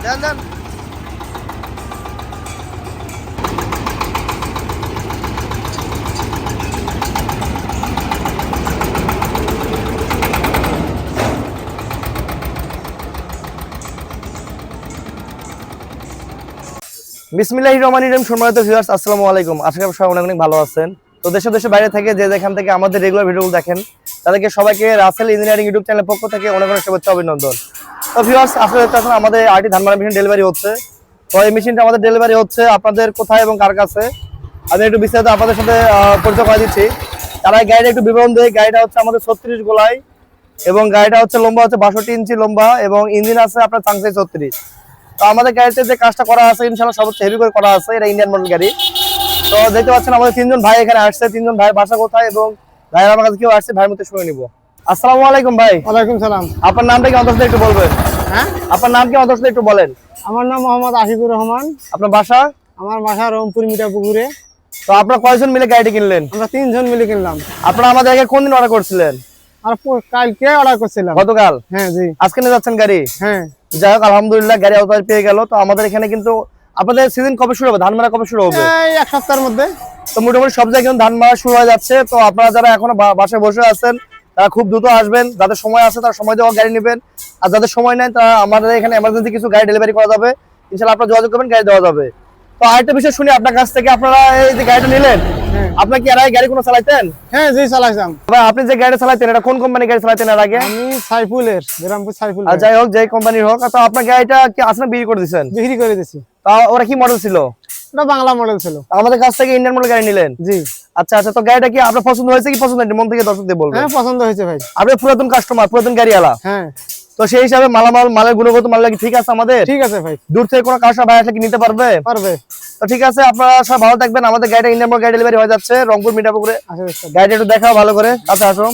দেন দেন। বিসমিল্লাহির রহমানির রহিম। সম্মানিত ভিউয়ার্স, আসসালামু আলাইকুম। আশা করি সবাই অনেক ভালো আছেন। তো দেশের বাইরে থেকে যে যেখান থেকে আমাদের রেগুলার ভিডিওগুলো দেখেন তাদেরকে সবাইকে রাসেল ইঞ্জিনিয়ারিং ইউটিউব চ্যানেলের পক্ষ থেকে অনেক অনেক শুভেচ্ছা অভিনন্দন। তো ভিউয়ার্স, আসলে এখন আমাদের আরটি ধানমারা মেশিন ডেলিভারি হচ্ছে। তো এই মেশিনটা আমাদের ডেলিভারি হচ্ছে আপনাদের কোথায় এবং কার কাছে আমি একটু বিস্তারিত আপনাদের সাথে পরিচয় করে দিচ্ছি। তারা গাড়িটা একটু বিবরণ দেয়। গাড়িটা হচ্ছে আমাদের 36 গোলাই এবং গাড়িটা হচ্ছে লম্বা হচ্ছে 62 ইঞ্চি লম্বা এবং ইঞ্জিন আছে আপনার চাংসাই 36। তো আমাদের গাড়িতে যে কাজটা করা আছে ইনশাআল্লাহ সবচেয়ে হেভি করে করা আছে। এটা ইন্ডিয়ান মডেল গাড়ি। তো দেখতে পাচ্ছেন আমাদের তিনজন ভাই এখানে আসছে। তিনজন ভাই বাসা কোথায় এবং ভাইয়ের আমার কাছে কেউ আসছে, ভাইয়ের মধ্যে শুনে নিব। আসসালামু আলাইকুম ভাই। ওয়ালাইকুম সালাম। আপনার নামটা কি অন্তত একটু বলবেন? হ্যাঁ, আপনার নাম কি অন্তত একটু বলেন? আমার নাম মোহাম্মদ আশিকুর রহমান। আপনার বাসা? আমার বাসা রংপুর মিঠাপুকুরে। তো আপনারা কয়জন মিলে গাড়িটি কিনলেন? আমরা 3 জন মিলে কিনলাম। আপনারা আমাদের আগে কোন দিন অর্ডার করছিলেন? আর কালকে অর্ডার করছিলাম। গতকাল? হ্যাঁ জি। আজকে নিয়ে যাচ্ছেন গাড়ি? হ্যাঁ। যাই হোক, আলহামদুলিল্লাহ গাড়ি আওতায় পেয়ে গেল। তো আমাদের এখানে কিন্তু আপনাদের সিজন কবে শুরু হবে? ধান মারা কবে শুরু হবে? এই এক সপ্তাহের মধ্যে। তো মোটামুটি সব জায়গায় ধান মারা শুরু হয়ে যাচ্ছে। তো আপনারা যারা এখনো বাসায় বসে আছেন তারা খুব দ্রুত আসবেন। যাদের সময় আছে তারা সময় দেওয়া গাড়ি নেবেন, আর যাদের সময় নেই তারা আমাদের এখানে এমার্জেন্সি কিছু গাড়ি ডেলিভারি করা যাবে। ইনশাআল্লাহ আপনারা যোগাযোগ করবেন, গাড়ি দেওয়া যাবে। তো আরেকটা বিষয় শুনি আপনার কাছ থেকে, আপনারা এই যে গাড়িটা নিলেন আপনার কি এর আগে গাড়ি কোনো চালাইতেন? হ্যাঁ জি, চালাইতাম। ভাই আপনি যে গাড়ি চালাইতেন এটা কোন কোম্পানি গাড়ি চালাইতেন এর আগে? আমি সাইফুলের, বিরামপুর সাইফুল। আর যাই হোক, যে কোম্পানির হোক, তো আপনার গাড়িটা কি আসলে বিক্রি করে দিয়েছেন? বিক্রি করে দিছি। তা ওরা কি মডেল ছিল? এটা বাংলা মডেল ছিল। আমাদের কাছ থেকে ইন্ডিয়ান মডেল গাড়ি নিলেন? জি। আচ্ছা আচ্ছা, তো গাড়িটা কি আপনার পছন্দ হয়েছে কি পছন্দ হয়নি? মন থেকে দর্শকদের বলবেন। হ্যাঁ, পছন্দ হয়েছে ভাই। আপনি পুরাতন কাস্টমার, পুরাতন গাড়িওয়ালা। হ্যাঁ। তো সেই হিসাবে মালের গুণগত মান কি ঠিক আছে আমাদের? ঠিক আছে ভাই। দূর থেকে কোনো কাস্টমার ভাই আসলে কি নিতে পারবে? পারবে। তো ঠিক আছে, আপনারা সব ভালো থাকবেন। আমাদের গাড়িটা ইন্ডিয়ান মডেল গাড়ি ডেলিভারি হয়ে যাচ্ছে রংপুর মিঠাপুকুরে। আচ্ছা, গাড়িটা একটু দেখাও ভালো করে, কাছে আসো।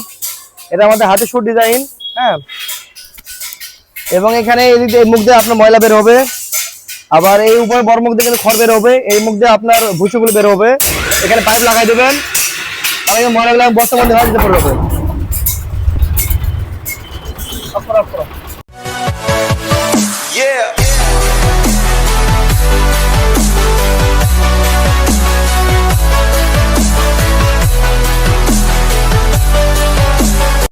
এটা আমাদের হাতে শুট ডিজাইন। হ্যাঁ, এবং এখানে এই মুখ দিয়ে আপনার ময়লা বের হবে, আবার এই উপরে বড় মুখ দিয়ে কিন্তু খড় বের হবে, এই মুখ দিয়ে আপনার ভুসিগুলো বের হবে। এখানে পাইপ লাগাই দেবেন, আর ময়লাগুলো বস্তার মধ্যে ভাজ দিতে পারবে। Yeah.